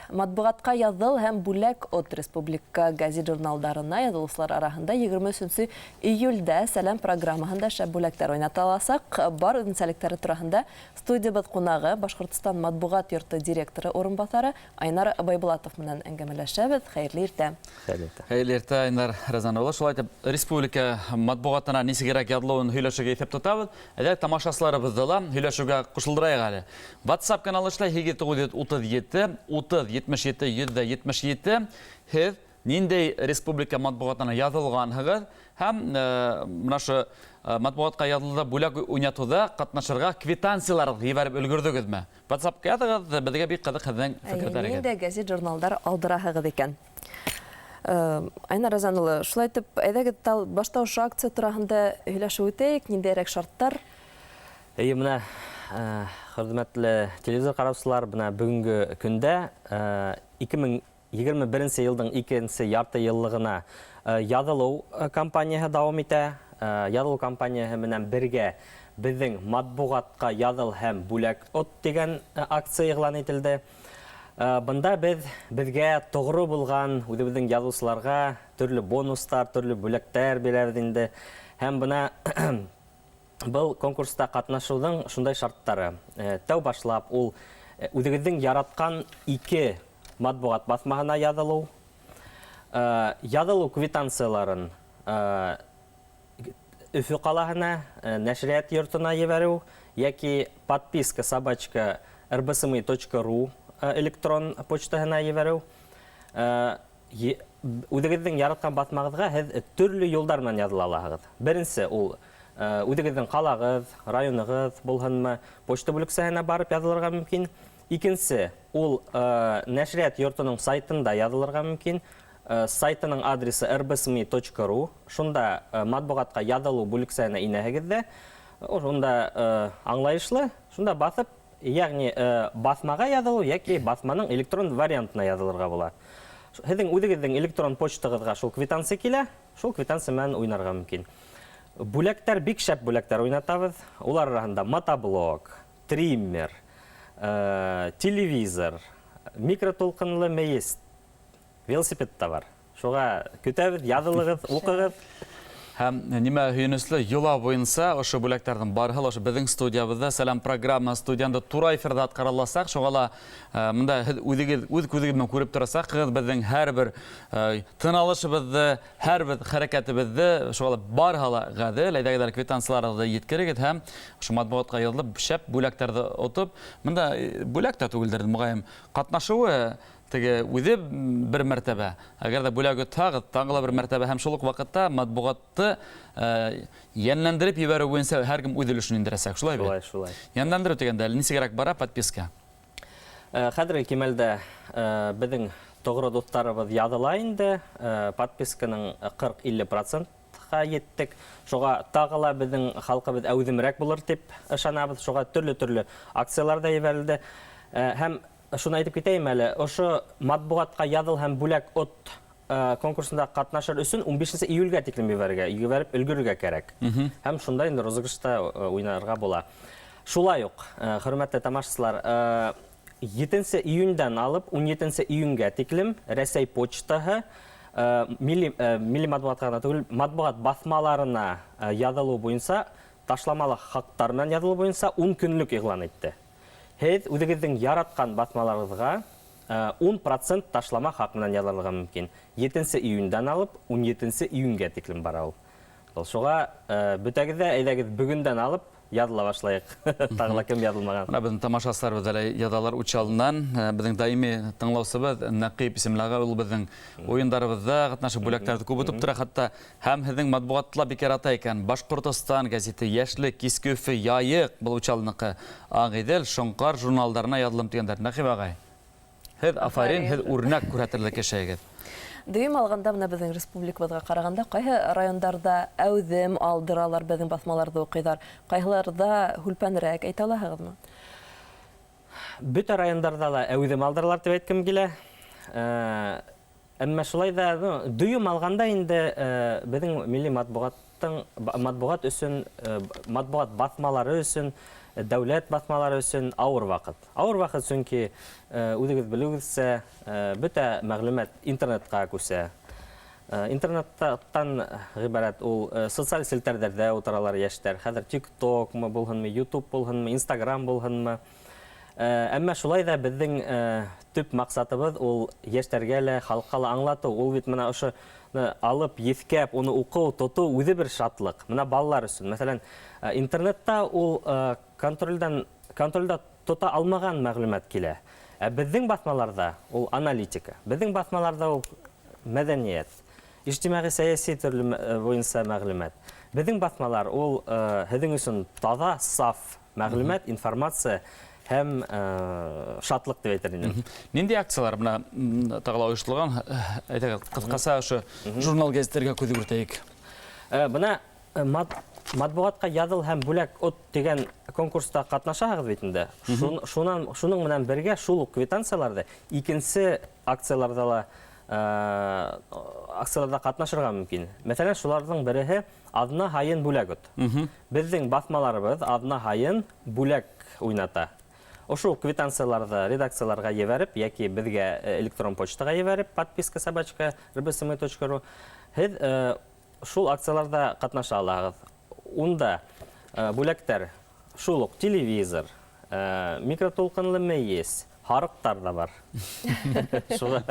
Матбугатка яҙыл һәм бүләк от республика газет журналдарына яҙылыусылар араһында 23 июльдә сәләм программаһында шәп бүләктәр уйнатыласаҡ. Бар үҙенсәлектәре тураһында студиябыҙ ҡунағы Башҡортостан матбугат йорты директоры урынбаҫары Айнар Байбулатов менән әңгәмәләшәбеҙ. Хәйерле иртә. Хәйерле иртә, Айнар Разанова. Шулай итеп, республика матбугатына нисегерәк яҙылыуын һөйләшергә иҫәп тотабыҙ. Әйҙә тамашасыларыбыҙҙы ла һөйләшеүгә ҡушылдырайыҡ әле. WhatsApp каналы эшләй 2937-30-77-177. Һеҙ ниндәй республика матбугатына яҙылғанһығыҙ һәм мынашы матбугатка яҙылыуҙа бүләк уйнатыуҙа ҡатнашырға квитанцияларҙы ебәреп өлгөрҙөгөҙмө? WhatsAppка яҙығыҙ, беҙгә бик ҡыҙыҡ һеҙҙең фекерҙәрегеҙ. Ниндәй газет журналдар алдыраһығыҙ икән? Айнар Разанова, шулай итеп, әйҙәгеҙ башта ошо акция тураһында һөйләшеп үтәйек, ниндәйерәк шарттар? Менә хөрмәтле телевизор ҡараусылар, бына бөгөнгө көндә 2021 йылдың 2-нче ярты йыллығына яҙылыу кампанияһы дауам итә. Яҙылыу кампанияһы менән бергә беҙҙең матбугатҡа яҙыл һәм бүләк от дигән акция иғлан ителде. Бында беҙгә тоғро булған үҙебеҙҙең яҙыусыларға төрлө бонустар, төрлө бүләктәр бирәбеҙ инде. Һәм бына был конкурста ҡатнашыуҙың шундай шарттары. Тәү башлап ул үҙегеҙҙең яратҡан 2 матбугат баҫмаһына яҙылыу, яҙылыу квитанцияларын Өфө ҡалаһына, нәшриәт йортона ебәреү, йәки подписка rbsmi.ru электрон почтаһына ебәреү. Үҙегеҙҙең яратҡан баҫмағыҙға һеҙ төрлө юлдар менән яҙыла алаһығыҙ. Беренсе ул үҙегеҙҙең ҡалағыҙ, районығыҙ булһынмы, почта бүлексәһенә барып яҙылырға мөмкин. Икенсе ул нәшриәт йортоноң сайтында яҙылырға мөмкин. Сайтының адресы rbsmi.ru. Шунда матбугатка яҙылыу бүлексәһенә инәһегеҙ ҙә. Шунда аңлайышлы, шунда баҫып, йәғни баҫмаға яҙылыу, йәки баҫманың электрон вариантына яҙылырға була. Һеҙҙең үҙегеҙҙең электрон почтағыҙға шул квитанция килә, шул квитанция менән уйнарға мөмкин. Бүләктәр, бик шәп бүләктәр уйнатабыҙ. Улар араһында мотоблок, триммер, телевизор, микротулҡынлы мейес, велосипед та бар. Шуға көтәбеҙ, яҙылығыҙ, уҡығыҙ. Һәм нимә һөйөнөслө, йола буйынса ошо бүләктәрҙең барыһы ошо беҙҙең студиябыҙҙа, сәләм программа студияһында тура эфирҙа атҡарыласаҡ. Шуға ла мында һеҙ үҙ күҙегеҙ менән күреп торасаҡһығыҙ беҙҙең һәр бер тын-алышыбыҙҙы, һәр бер хәрәкәтебеҙҙе. Шуға ла барыһы ла ғәҙел. Әйҙәгеҙ квитанцияларҙы еткерегеҙ һәм ошо матбугатҡа яҙылып шәп бүләктәрҙе отоп, мында бүләк тә түгелдер, моғайын ҡатнашыуы теге үҙе бер мәртәбә. Әгәр дә бүләк отһағыҙ, тағы ла бер мәртәбә һәм шул уҡ ваҡытта матбугатты йәнләндереп ебәреү буйынса һәр кем үҙ өлөшөн индерәсәк. Шулай бит? Шулай. Йәнләндереү тигәндә нисегерәк бара подписка? Хәҙерге кимәлдә беҙҙең тоғро дуҫтарыбыҙ яҙыла инде. Подписканың 40-50%-ға еттек. Шуға тағы ла беҙҙең халҡыбыҙ әүҙемерәк булыр тип ышанабыҙ. Шуға төрлө акциялар да ебәрелде. Һәм шуны әйтеп китәйем әле, ошо матбугатка яҙыл һәм бүләк от конкурсында ҡатнашыр өсөн 15 июлгә тиклем ебәреп өлгөрөргә кәрәк. Һәм шунда инде розыгрышта уйнарға була. Шулай уҡ, хөрмәтле тамашасылар, 7 июньдән алып 17 июньгә тиклем Рәсәй почтаһы милли матбугатҡа ғына түгел, матбугат баҫмаларына яҙылыу буйынса, ташламалы хаҡтар менән яҙылыу буйынса 10 көнлөк иғлан итте. Һеҙ үҙегеҙҙең яратҡан баҫмаларығыҙға 10% ташлама хаҡ менән яҙылырға мөмкин. 7 июньдән алып 17 июньгә тиклем бара ул. Шуға бөтәгеҙ ҙә әйҙәгеҙ бөгөндән алып яҙыла башлайыҡ. Тағы ла кем яҙылмаған. Беҙҙең тамашасыларыбыҙ әле яҙалар учалынан. Беҙҙең даими тыңлаусыбыҙ Нәҡип исемлеге, ул беҙҙең уйындарыбыҙҙа ҡатнашып бүләктәрҙе күп отоп тора. Хатта һәм һеҙҙең матбугатла бик ярата икән. Башҡортостан газеты, Йәшлек, Киске Өфө, Яйыҡ, был учалыныҡы, Ағиҙел, Шоңҡар журналдарына яҙылым тигәндәр. Нәҡип ағай, һеҙ афарин, һеҙ үрнәк күрһәтерлек кешегеҙ. Дөйөм алғанда мына беҙҙең республикабыҙға ҡарағанда, ҡайһы райондарда әүҙем алдыралар, беҙҙең баҫмаларҙы уҡыйҙар, ҡайһыларҙа һүлпәнерәк, әйтә алаһығыҙмы? Бөтә райондарҙа ла әүҙем алдыралар тип әйткем килә. Әммә шулай ҙа дөйөм алғанда инде беҙҙең милли матбугат өсөн, матбугат баҫмалары өсөн дәүләт баҫмалары өсөн ауыр ваҡыт. Ауыр ваҡыт сөнки үҙегеҙ белеүегеҙсә бөтә мәғлүмәт интернетҡа күсә. Интернеттан ғибарәт ул социаль селтәрҙәрҙә ултыралар йәштәр. Хәҙер TikTok-мы булһынмы, YouTube булһынмы, Instagram булһынмы. Әммә шулай ҙа беҙҙең төп маҡсатыбыҙ ул йәштәргә лә, халыҡҡа ла аңлатыу. Ул бит мына ошо алып, еҫкәп, уны уҡыу, тотоу үҙе бер шатлыҡ. Мына балалар өсөн. Мәҫәлән, интернетта ул контролдә тота алмаған мәғлүмәт килә. Ә беҙҙең баҫмаларҙа ул аналитика. Беҙҙең баҫмаларҙа ул мәҙәниәт, ижтимағи сәйәси төрлө буйынса мәғлүмәт. Беҙҙең баҫмалар ул һеҙҙең өсөн таҙа, саф мәғлүмәт, информация һәм шатлык дип әйтер инем. Нинди акциялар бына тағыла ойыштырылған? Әйтәгеҙ, ҡыҫҡаса ошо журнал гәзиттәргә күҙ йүгертәйек. Бына матбуғатҡа яҙыл һәм бүләк от дигән конкурста ҡатнашаһығыҙ бит инде. Шуның менән бергә шул уҡ квитанцияларҙы икенсе акцияларҙа ҡатнашырға мөмкин. Мәҫәлән, шуларҙың береһе аҙна һайын бүләк от. Беҙҙең баҫмаларыбыҙ аҙна һайын бүләк уйната. Ошо квитанцияларҙы редакцияларға ебәреп, яки беҙгә электрон почтаға ебәреп, подписка@rbsmy.ru, һеҙ шул акцияларда ҡатнаша алаһығыҙ. Унда бүләктәр шул уҡ телевизор, микротулҡынлы мейес, һарыҡтар да бар. Шуға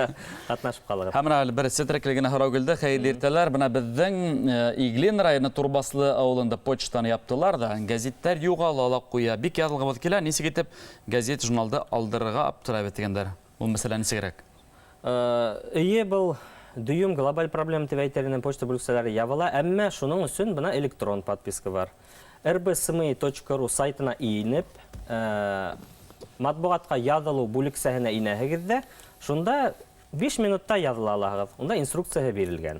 ҡатнашып ҡалығыҙ. Һәм менә бер сетереклегенә һорау килде. Хәйерле иртәләр. Бына беҙҙең Иглин районы Турбаслы ауылында почтаны яптылар да, гәзиттәр юғала ла ҡуя. Бик яҙылғыбыҙ килә. Нисек итеп гәзит, журналды алдырырға аптырап дигәндәр. Ул мәсьәлә нисегерәк? Эйе, был дөйөм глобаль проблема тип әйтеренән почта бүлексәләре ябыла, әммә шуның өсөн бына электрон подписка бар. rbsmy.ru сайтына инеп, матбуғатқа яҙылыу бүлексәһенә инәһегеҙ, шунда 5 минутта яҙыла алаһығыҙ. Унда инструкцияһы бирелгән.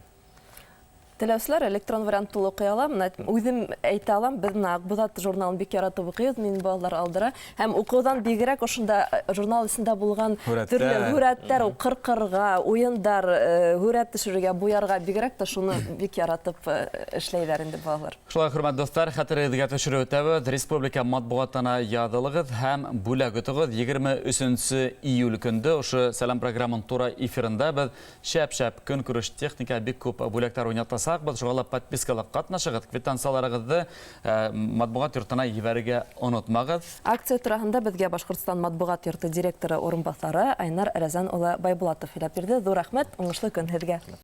Теләүселәр электрон вариантты уҡый алам. Үҙем әйтә алам, беҙ Аҡбуҙат журналын бик яратып уҡыйбыҙ, мин балалар алдыра. Һәм уҡыуҙан бигерәк ошонда журнал эсендә булған төрлө һүрәттәр, ҡырҡырға, уйындар, һүрәт төшөрөргә, буярға бигерәк тә шуны бик яратып эшләйҙәр инде балалар. Шулай, хөрмәт достар, хәтерегеҙгә төшөрөп үтәбеҙ. Республика матбуғатына яҙылығыҙ һәм бүләк үтегеҙ. 23 июль көндө ошо Сәләм программаның тура эфирында беҙ шәп-шәп көнкүреш техника бик күп бүләктәр уйнатасаҡ. Шуға подпискала ҡатнашығыҙ, квитанцияларығыҙҙы матбуғат йортона ебәрергә онотмағыҙ. Акция тураһында беҙгә Башҡортостан матбуғат йорты директоры урынбаҫары Айнар Рәзән улы Байбулатов һөйләп бирҙе. Ҙур рәхмәт, уңышлы көн һеҙгә.